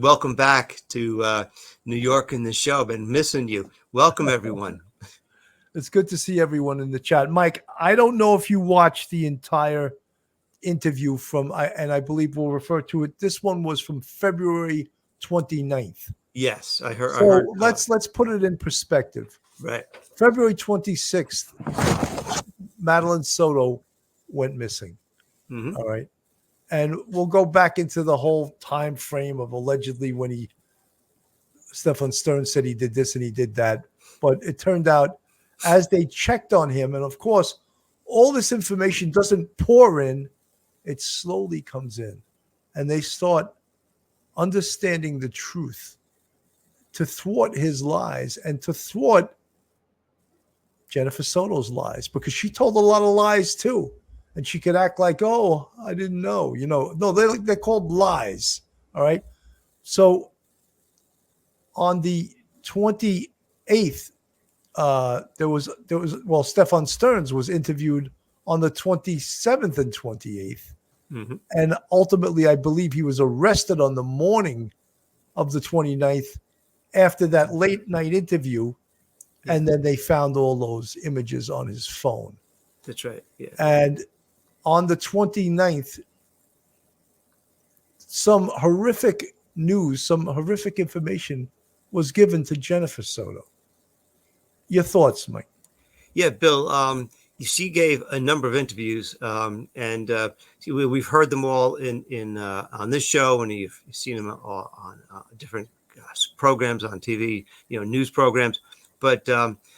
Welcome back to New York and the show. Been missing you. Welcome, everyone. It's good to see everyone in the chat. Mike, I don't know if you watched the entire interview and I believe we'll refer to it. This one was from February 29th. Yes, I heard. So let's put it in perspective. Right. February 26th, Madeline Soto went missing. Mm-hmm. All right. And we'll go back into the whole time frame of allegedly when Stephan Stern said he did this and he did that. But it turned out as they checked on him, and of course, all this information doesn't pour in, it slowly comes in. And they start understanding the truth to thwart his lies and to thwart Jennifer Soto's lies, because she told a lot of lies too. And she could act like, oh, I didn't know. No, they're called lies. All right. So on the 28th, Stephan Stearns was interviewed on the 27th and 28th. Mm-hmm. And ultimately, I believe he was arrested on the morning of the 29th after that late night interview. Yeah. And then they found all those images on his phone. That's right. Yeah. And on the 29th, some horrific news, some horrific information was given to Jennifer Soto. Your thoughts, Mike? Yeah, Bill, she gave a number of interviews, and we've heard them all in on this show, and you've seen them all on different programs on TV, news programs. But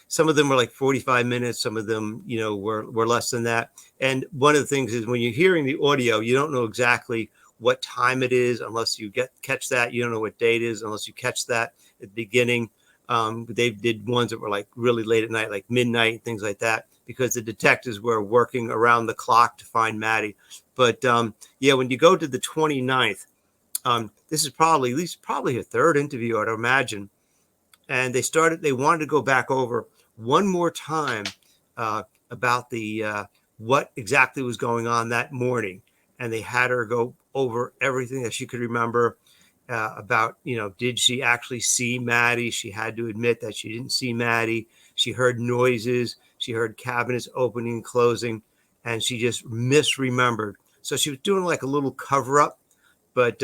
some of them were like 45 minutes. Some of them, were less than that. And one of the things is when you're hearing the audio, you don't know exactly what time it is unless you catch that. You don't know what day it is unless you catch that at the beginning. They did ones that were like really late at night, like midnight, things like that, because the detectives were working around the clock to find Maddie. But when you go to the 29th, this is probably her third interview, I'd imagine. And they wanted to go back over one more time about the what exactly was going on that morning. And they had her go over everything that she could remember about, did she actually see Maddie? She had to admit that she didn't see Maddie. She heard noises. She heard cabinets opening and closing, and she just misremembered. So she was doing like a little cover up. But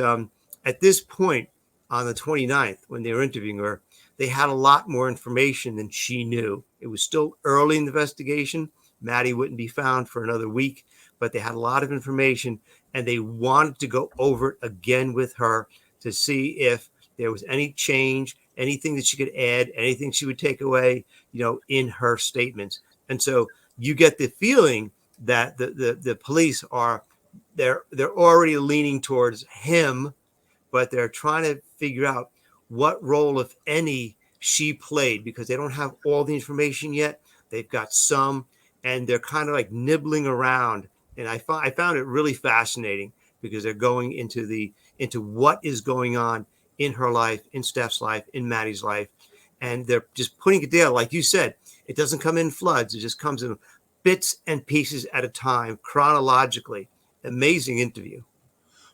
at this point on the 29th, when they were interviewing her, they had a lot more information than she knew. It was still early in the investigation. Maddie wouldn't be found for another week, but they had a lot of information, and they wanted to go over it again with her to see if there was any change, anything that she could add, anything she would take away, in her statements. And so you get the feeling that the police they're already leaning towards him, but they're trying to figure out what role, if any, she played, because they don't have all the information yet. They've got some, and they're kind of like nibbling around. And I found it really fascinating because they're going into what is going on in her life, in Steph's life, in Maddie's life. And they're just putting it together. Like you said, it doesn't come in floods. It just comes in bits and pieces at a time, chronologically. Amazing interview.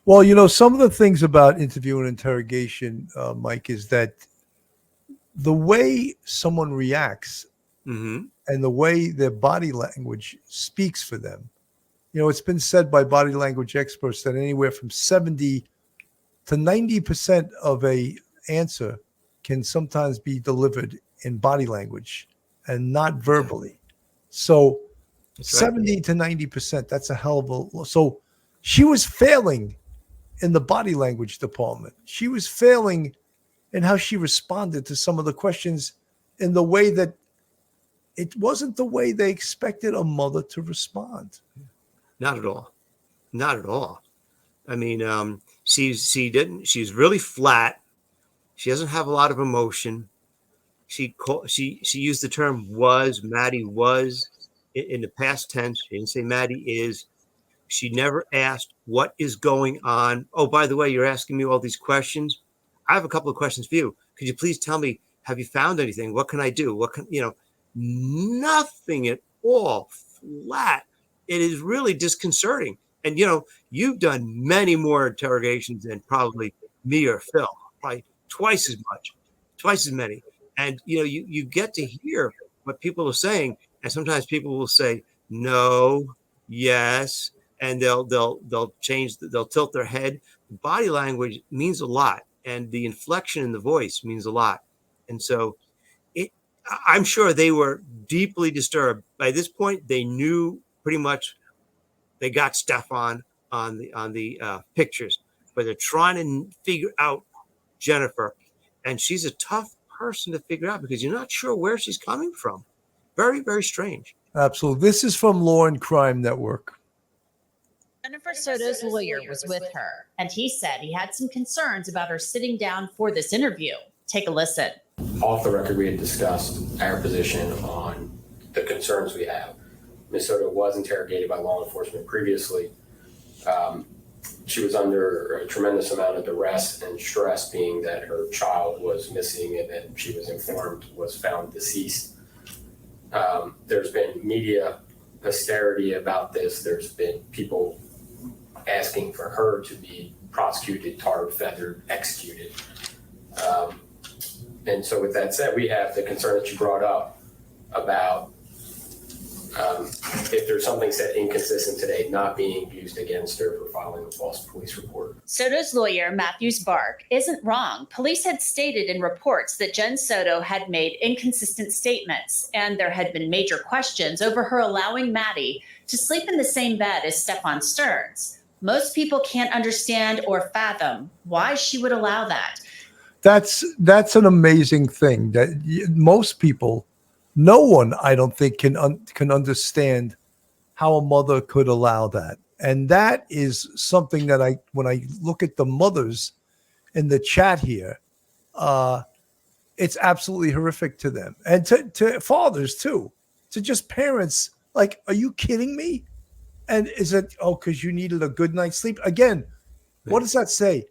Well, some of the things about interview and interrogation, Mike, is that the way someone reacts mm-hmm. and the way their body language speaks for them. It's been said by body language experts that anywhere from 70 to 90% of a answer can sometimes be delivered in body language and not verbally. So that's 70 to 90%, that's a hell of a... So she was failing in the body language department. She was failing in how she responded to some of the questions in the way that it wasn't the way they expected a mother to respond. Not at all. Not at all. I mean, she's really flat. She doesn't have a lot of emotion. She used the term was. Maddie was in the past tense. She didn't say Maddie is. She never asked what is going on. Oh, by the way, you're asking me all these questions. I have a couple of questions for you. Could you please tell me, have you found anything? What can I do? Nothing at all. Flat. It is really disconcerting. And, you've done many more interrogations than probably me or Phil. probably twice as many. And you get to hear what people are saying, and sometimes people will say no, yes, and they'll change, they'll tilt their head. Body language means a lot, and the inflection in the voice means a lot. And so it, I'm sure they were deeply disturbed. By this point, they knew pretty much they got Stephan on the pictures, but they're trying to figure out Jennifer, and she's a tough person to figure out because you're not sure where she's coming from. Very, very strange. Absolutely. This is from Law and Crime Network. Jennifer Soto's lawyer was with her, and he said he had some concerns about her sitting down for this interview. Take a listen. Off the record, we had discussed our position on the concerns we have. Ms. Soto was interrogated by law enforcement previously. She was under a tremendous amount of duress and stress, being that her child was missing and that she was informed was found deceased. There's been media hysteria about this. There's been people asking for her to be prosecuted, tarred, feathered, executed. And so with that said, we have the concern that you brought up about if there's something said inconsistent today, not being used against her for filing a false police report. Soto's lawyer, Matthews Bark, isn't wrong. Police had stated in reports that Jen Soto had made inconsistent statements, and there had been major questions over her allowing Maddie to sleep in the same bed as Stephan Stearns. Most people can't understand or fathom why she would allow that. That's an amazing thing that most people, no one, I don't think can understand how a mother could allow that. And that is something that when I look at the mothers in the chat here, it's absolutely horrific to them, and to fathers too, to just parents. Like, are you kidding me? And is it, because you needed a good night's sleep? Again, what does that say?